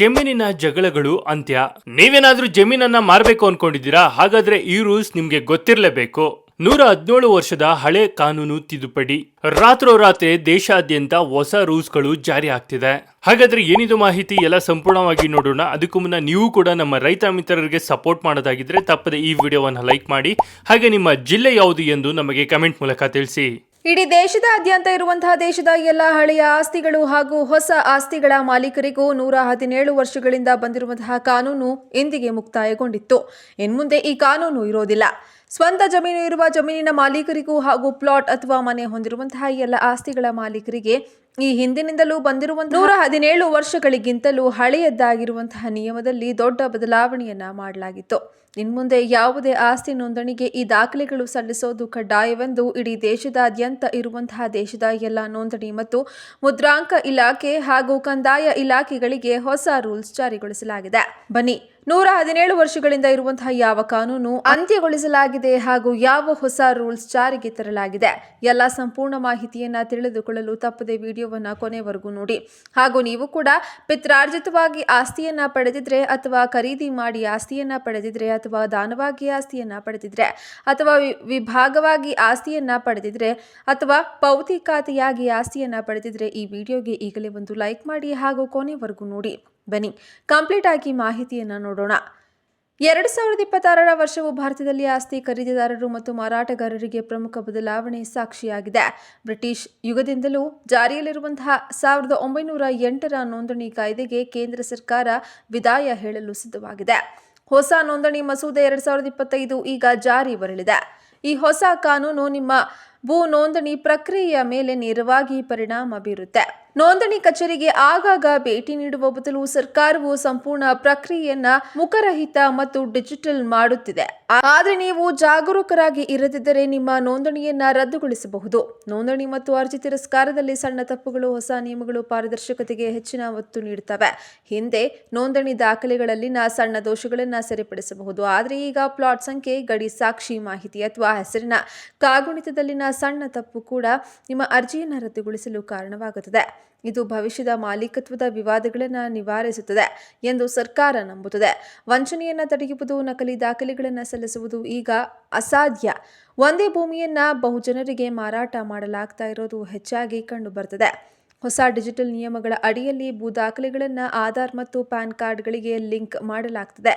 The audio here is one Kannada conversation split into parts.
ಜಮೀನಿನ ಜಗಳಗಳು ಅಂತ್ಯ. ನೀವೇನಾದ್ರೂ ಜಮೀನನ್ನ ಮಾರಬೇಕು ಅನ್ಕೊಂಡಿದ್ದೀರಾ? ಹಾಗಾದ್ರೆ ಈ ರೂಲ್ಸ್ ನಿಮ್ಗೆ ಗೊತ್ತಿರಲೇಬೇಕು. 117 ವರ್ಷದ ಹಳೆ ಕಾನೂನು ತಿದ್ದುಪಡಿ. ರಾತ್ರೋರಾತ್ರಿ ದೇಶಾದ್ಯಂತ ಹೊಸ ರೂಲ್ಸ್ಗಳು ಜಾರಿ ಆಗ್ತಿದೆ. ಹಾಗಾದ್ರೆ ಏನಿದು ಮಾಹಿತಿ ಎಲ್ಲ ಸಂಪೂರ್ಣವಾಗಿ ನೋಡೋಣ. ಅದಕ್ಕೂ ಮುನ್ನ ನೀವು ಕೂಡ ನಮ್ಮ ರೈತ ಮಿತ್ರರಿಗೆ ಸಪೋರ್ಟ್ ಮಾಡೋದಾಗಿದ್ರೆ ತಪ್ಪದೆ ಈ ವಿಡಿಯೋವನ್ನು ಲೈಕ್ ಮಾಡಿ. ಹಾಗೆ ನಿಮ್ಮ ಜಿಲ್ಲೆ ಯಾವುದು ಎಂದು ನಮಗೆ ಕಮೆಂಟ್ ಮೂಲಕ ತಿಳಿಸಿ. ಇಡೀ ದೇಶದಾದ್ಯಂತ ಇರುವಂತಹ ದೇಶದ ಎಲ್ಲ ಹಳೆಯ ಆಸ್ತಿಗಳು ಹಾಗೂ ಹೊಸ ಆಸ್ತಿಗಳ ಮಾಲೀಕರಿಗೂ 117 ವರ್ಷಗಳಿಂದ ಬಂದಿರುವಂತಹ ಕಾನೂನು ಇಂದಿಗೆ ಮುಕ್ತಾಯಗೊಂಡಿತ್ತು. ಇನ್ಮುಂದೆ ಈ ಕಾನೂನು ಇರೋದಿಲ್ಲ. ಸ್ವಂತ ಜಮೀನು ಇರುವ ಜಮೀನಿನ ಮಾಲೀಕರಿಗೂ ಹಾಗೂ ಪ್ಲಾಟ್ ಅಥವಾ ಮನೆ ಹೊಂದಿರುವಂತಹ ಎಲ್ಲ ಆಸ್ತಿಗಳ ಮಾಲೀಕರಿಗೆ ಈ ಹಿಂದಿನಿಂದಲೂ ಬಂದಿರುವಂತಹ 117 ವರ್ಷಗಳಿಗಿಂತಲೂ ಹಳೆಯದ್ದಾಗಿರುವಂತಹ ನಿಯಮದಲ್ಲಿ ದೊಡ್ಡ ಬದಲಾವಣೆಯನ್ನ ಮಾಡಲಾಗಿತ್ತು. ಇನ್ಮುಂದೆ ಯಾವುದೇ ಆಸ್ತಿ ನೋಂದಣಿಗೆ ಈ ದಾಖಲೆಗಳು ಸಲ್ಲಿಸೋದು ಕಡ್ಡಾಯವೆಂದು ಇಡೀ ದೇಶದಾದ್ಯಂತ ಇರುವಂತಹ ದೇಶದ ಎಲ್ಲ ನೋಂದಣಿ ಮತ್ತು ಮುದ್ರಾಂಕ ಇಲಾಖೆ ಹಾಗೂ ಕಂದಾಯ ಇಲಾಖೆಗಳಿಗೆ ಹೊಸ ರೂಲ್ಸ್ ಜಾರಿಗೊಳಿಸಲಾಗಿದೆ. ಬನ್ನಿ, 117 ವರ್ಷಗಳಿಂದ ಇರುವಂತಹ ಯಾವ ಕಾನೂನು ಅಂತ್ಯಗೊಳಿಸಲಾಗಿದೆ ಹಾಗೂ ಯಾವ ಹೊಸ ರೂಲ್ಸ್ ಜಾರಿಗೆ ತರಲಾಗಿದೆ ಎಲ್ಲ ಸಂಪೂರ್ಣ ಮಾಹಿತಿಯನ್ನ ತಿಳಿದುಕೊಳ್ಳಲು ತಪ್ಪದೆ ವಿಡಿಯೋವನ್ನ ಕೊನೆವರೆಗೂ ನೋಡಿ. ಹಾಗೂ ನೀವು ಕೂಡ ಪಿತ್ರಾರ್ಜಿತವಾಗಿ ಆಸ್ತಿಯನ್ನ ಪಡೆದಿದ್ರೆ ಅಥವಾ ಖರೀದಿ ಮಾಡಿ ಆಸ್ತಿಯನ್ನ ಪಡೆದಿದ್ರೆ ಅಥವಾ ದಾನವಾಗಿ ಆಸ್ತಿಯನ್ನ ಪಡೆದಿದ್ರೆ ಅಥವಾ ವಿಭಾಗವಾಗಿ ಆಸ್ತಿಯನ್ನ ಪಡೆದಿದ್ರೆ ಅಥವಾ ಭೌತಿಕಾತಿಯಾಗಿ ಆಸ್ತಿಯನ್ನ ಪಡೆದಿದ್ರೆ ಈ ವಿಡಿಯೋಗೆ ಈಗಲೇ ಒಂದು ಲೈಕ್ ಮಾಡಿ ಹಾಗೂ ಕೊನೆವರೆಗೂ ನೋಡಿ. ಬನ್ನಿ, ಕಂಪ್ಲೀಟ್ ಆಗಿ ಮಾಹಿತಿಯನ್ನ ನೋಡೋಣ. 2026ರ ವರ್ಷವು ಭಾರತದಲ್ಲಿ ಆಸ್ತಿ ಖರೀದಿದಾರರು ಮತ್ತು ಮಾರಾಟಗಾರರಿಗೆ ಪ್ರಮುಖ ಬದಲಾವಣೆ ಸಾಕ್ಷಿಯಾಗಿದೆ. ಬ್ರಿಟಿಷ್ ಯುಗದಿಂದಲೂ ಜಾರಿಯಲ್ಲಿರುವಂತಹ 1908ರ ನೋಂದಣಿ ಕಾಯ್ದೆಗೆ ಕೇಂದ್ರ ಸರ್ಕಾರ ವಿದಾಯ ಹೇಳಲು ಸಿದ್ಧವಾಗಿದೆ. ಹೊಸ ನೋಂದಣಿ ಮಸೂದೆ 2025 ಈಗ ಜಾರಿ ಬರಲಿದೆ. ಈ ಹೊಸ ಕಾನೂನು ನಿಮ್ಮ ಭೂ ನೋಂದಣಿ ಪ್ರಕ್ರಿಯೆಯ ಮೇಲೆ ನೇರವಾಗಿ ಪರಿಣಾಮ ಬೀರುತ್ತೆ. ನೋಂದಣಿ ಕಚೇರಿಗೆ ಆಗಾಗ ಭೇಟಿ ನೀಡುವ ಬದಲು ಸರ್ಕಾರವು ಸಂಪೂರ್ಣ ಪ್ರಕ್ರಿಯೆಯನ್ನ ಮುಖರಹಿತ ಮತ್ತು ಡಿಜಿಟಲ್ ಮಾಡುತ್ತಿದೆ. ಆದರೆ ನೀವು ಜಾಗರೂಕರಾಗಿ ಇರದಿದ್ದರೆ ನಿಮ್ಮ ನೋಂದಣಿಯನ್ನ ರದ್ದುಗೊಳಿಸಬಹುದು. ನೋಂದಣಿ ಮತ್ತು ಅರ್ಜಿ ತಿರಸ್ಕಾರದಲ್ಲಿ ಸಣ್ಣ ತಪ್ಪುಗಳು. ಹೊಸ ನಿಯಮಗಳು ಪಾರದರ್ಶಕತೆಗೆ ಹೆಚ್ಚಿನ ಒತ್ತು ನೀಡುತ್ತವೆ. ಹಿಂದೆ ನೋಂದಣಿ ದಾಖಲೆಗಳಲ್ಲಿನ ಸಣ್ಣ ದೋಷಗಳನ್ನು ಸರಿಪಡಿಸಬಹುದು. ಆದರೆ ಈಗ ಪ್ಲಾಟ್ ಸಂಖ್ಯೆ, ಗಡಿ ಸಾಕ್ಷಿ ಮಾಹಿತಿ ಅಥವಾ ಹೆಸರಿನ ಕಾಗುಣಿತದಲ್ಲಿನ ಸಣ್ಣ ತಪ್ಪು ಕೂಡ ನಿಮ್ಮ ಅರ್ಜಿಯನ್ನು ರದ್ದುಗೊಳಿಸಲು ಕಾರಣವಾಗುತ್ತದೆ. ಇದು ಭವಿಷ್ಯದ ಮಾಲೀಕತ್ವದ ವಿವಾದಗಳನ್ನು ನಿವಾರಿಸುತ್ತದೆ ಎಂದು ಸರ್ಕಾರ ನಂಬುತ್ತದೆ. ವಂಚನೆಯನ್ನು ತಡೆಯುವುದು, ನಕಲಿ ದಾಖಲೆಗಳನ್ನು ಸಲ್ಲಿಸುವುದು ಈಗ ಅಸಾಧ್ಯ. ಒಂದೇ ಭೂಮಿಯನ್ನ ಬಹುಜನರಿಗೆ ಮಾರಾಟ ಮಾಡಲಾಗ್ತಾ ಇರೋದು ಹೆಚ್ಚಾಗಿ ಕಂಡು ಬರ್ತದೆ. ಹೊಸ ಡಿಜಿಟಲ್ ನಿಯಮಗಳ ಅಡಿಯಲ್ಲಿ ಭೂ ದಾಖಲೆಗಳನ್ನು ಆಧಾರ್ ಮತ್ತು ಪ್ಯಾನ್ ಕಾರ್ಡ್ಗಳಿಗೆ ಲಿಂಕ್ ಮಾಡಲಾಗ್ತದೆ.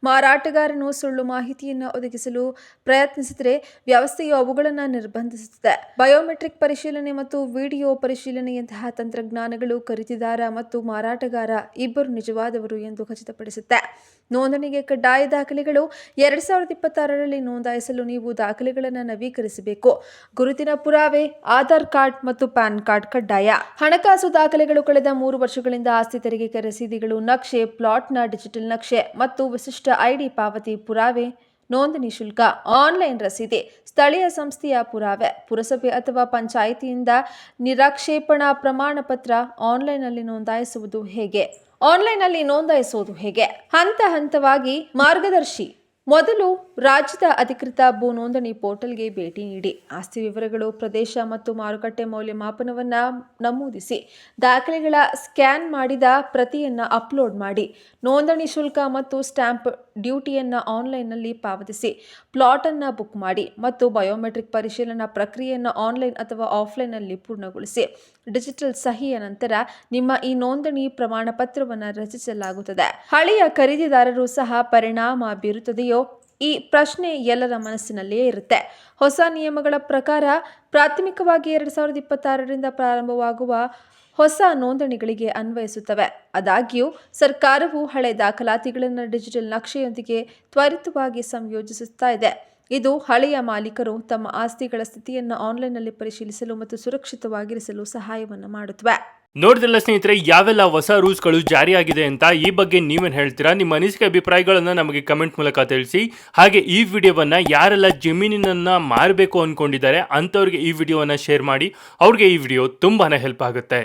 ಮಾರಾಟಗಾರನು ಸುಳ್ಳು ಮಾಹಿತಿಯನ್ನು ಒದಗಿಸಲು ಪ್ರಯತ್ನಿಸಿದರೆ ವ್ಯವಸ್ಥೆಯು ಅವುಗಳನ್ನು ನಿರ್ಬಂಧಿಸುತ್ತದೆ. ಬಯೋಮೆಟ್ರಿಕ್ ಪರಿಶೀಲನೆ ಮತ್ತು ವಿಡಿಯೋ ಪರಿಶೀಲನೆಯಂತಹ ತಂತ್ರಜ್ಞಾನಗಳು ಖರೀದಿದಾರ ಮತ್ತು ಮಾರಾಟಗಾರ ಇಬ್ಬರು ನಿಜವಾದವರು ಎಂದು ಖಚಿತಪಡಿಸುತ್ತೆ. ನೋಂದಣಿಗೆ ಕಡ್ಡಾಯ ದಾಖಲೆಗಳು. 2026ರಲ್ಲಿ ನೋಂದಾಯಿಸಲು ನೀವು ದಾಖಲೆಗಳನ್ನು ನವೀಕರಿಸಬೇಕು. ಗುರುತಿನ ಪುರಾವೆ, ಆಧಾರ್ ಕಾರ್ಡ್ ಮತ್ತು ಪ್ಯಾನ್ ಕಾರ್ಡ್ ಕಡ್ಡಾಯ. ಹಣಕಾಸು ದಾಖಲೆಗಳು. ಕಳೆದ 3 ವರ್ಷಗಳಿಂದ ಆಸ್ತಿ ತೆರಿಗೆ ರಸೀದಿಗಳು, ನಕ್ಷೆ, ಪ್ಲಾಟ್ನ ಡಿಜಿಟಲ್ ನಕ್ಷೆ ಮತ್ತು ವಿಶಿಷ್ಟ ಐಡಿ ಪಾವತಿ ಪುರಾವೆ, ನೋಂದಣಿ ಶುಲ್ಕ, ಆನ್ಲೈನ್ ರಸೀದಿ, ಸ್ಥಳೀಯ ಸಂಸ್ಥೆಯ ಪುರಾವೆ, ಪುರಸಭೆ ಅಥವಾ ಪಂಚಾಯಿತಿಯಿಂದ ನಿರಾಕ್ಷೇಪಣಾ ಪ್ರಮಾಣ ಪತ್ರ. ಆನ್ಲೈನ್ನಲ್ಲಿ ನೋಂದಾಯಿಸುವುದು ಹೇಗೆ? ಹಂತ ಹಂತವಾಗಿ ಮಾರ್ಗದರ್ಶಿ. ಮೊದಲು ರಾಜ್ಯದ ಅಧಿಕೃತ ಭೂ ನೋಂದಣಿ ಪೋರ್ಟಲ್ಗೆ ಭೇಟಿ ನೀಡಿ. ಆಸ್ತಿ ವಿವರಗಳು, ಪ್ರದೇಶ ಮತ್ತು ಮಾರುಕಟ್ಟೆ ಮೌಲ್ಯಮಾಪನವನ್ನು ನಮೂದಿಸಿ. ದಾಖಲೆಗಳ ಸ್ಕ್ಯಾನ್ ಮಾಡಿದ ಪ್ರತಿಯನ್ನು ಅಪ್ಲೋಡ್ ಮಾಡಿ. ನೋಂದಣಿ ಶುಲ್ಕ ಮತ್ತು ಸ್ಟ್ಯಾಂಪ್ ಡ್ಯೂಟಿಯನ್ನು ಆನ್ಲೈನ್ನಲ್ಲಿ ಪಾವತಿಸಿ. ಪ್ಲಾಟನ್ನು ಬುಕ್ ಮಾಡಿ ಮತ್ತು ಬಯೋಮೆಟ್ರಿಕ್ ಪರಿಶೀಲನಾ ಪ್ರಕ್ರಿಯೆಯನ್ನು ಆನ್ಲೈನ್ ಅಥವಾ ಆಫ್ಲೈನ್ನಲ್ಲಿ ಪೂರ್ಣಗೊಳಿಸಿ. ಡಿಜಿಟಲ್ ಸಹಿಯ ನಂತರ ನಿಮ್ಮ ಈ ನೋಂದಣಿ ಪ್ರಮಾಣ ಪತ್ರವನ್ನು ರಚಿಸಲಾಗುತ್ತದೆ. ಹಳೆಯ ಖರೀದಿದಾರರು ಸಹ ಪರಿಣಾಮ ಬೀರುತ್ತದೆಯೋ ಈ ಪ್ರಶ್ನೆ ಎಲ್ಲರ ಮನಸ್ಸಿನಲ್ಲಿಯೇ ಇರುತ್ತೆ. ಹೊಸ ನಿಯಮಗಳ ಪ್ರಕಾರ ಪ್ರಾಥಮಿಕವಾಗಿ 2026ರಿಂದ ಪ್ರಾರಂಭವಾಗುವ ಹೊಸ ನೋಂದಣಿಗಳಿಗೆ ಅನ್ವಯಿಸುತ್ತವೆ. ಆದಾಗ್ಯೂ ಸರ್ಕಾರವು ಹಳೆ ದಾಖಲಾತಿಗಳನ್ನು ಡಿಜಿಟಲ್ ನಕ್ಷೆಯೊಂದಿಗೆ ತ್ವರಿತವಾಗಿ ಸಂಯೋಜಿಸುತ್ತಾ ಇದೆ. ಇದು ಹಳೆಯ ಮಾಲೀಕರು ತಮ್ಮ ಆಸ್ತಿಗಳ ಸ್ಥಿತಿಯನ್ನು ಆನ್ಲೈನ್ನಲ್ಲಿ ಪರಿಶೀಲಿಸಲು ಮತ್ತು ಸುರಕ್ಷಿತವಾಗಿರಿಸಲು ಸಹಾಯವನ್ನು ಮಾಡುತ್ತವೆ. ನೋಡಿದ್ರಲ್ಲ ಸ್ನೇಹಿತರೆ, ಯಾವೆಲ್ಲ ಹೊಸ ರೂಲ್ಸ್ಗಳು ಜಾರಿಯಾಗಿದೆ ಅಂತ. ಈ ಬಗ್ಗೆ ನೀವೇನು ಹೇಳ್ತೀರಾ? ನಿಮ್ಮ ಅನಿಸಿಕೆ ಅಭಿಪ್ರಾಯಗಳನ್ನು ನಮಗೆ ಕಮೆಂಟ್ ಮೂಲಕ ತಿಳಿಸಿ. ಹಾಗೆ ಈ ವಿಡಿಯೋವನ್ನು ಯಾರೆಲ್ಲ ಜಮೀನಿನನ್ನು ಮಾರಬೇಕು ಅಂದ್ಕೊಂಡಿದ್ದಾರೆ ಅಂಥವ್ರಿಗೆ ಈ ವಿಡಿಯೋವನ್ನು ಶೇರ್ ಮಾಡಿ. ಅವ್ರಿಗೆ ಈ ವಿಡಿಯೋ ತುಂಬಾ ಹೆಲ್ಪ್ ಆಗುತ್ತೆ.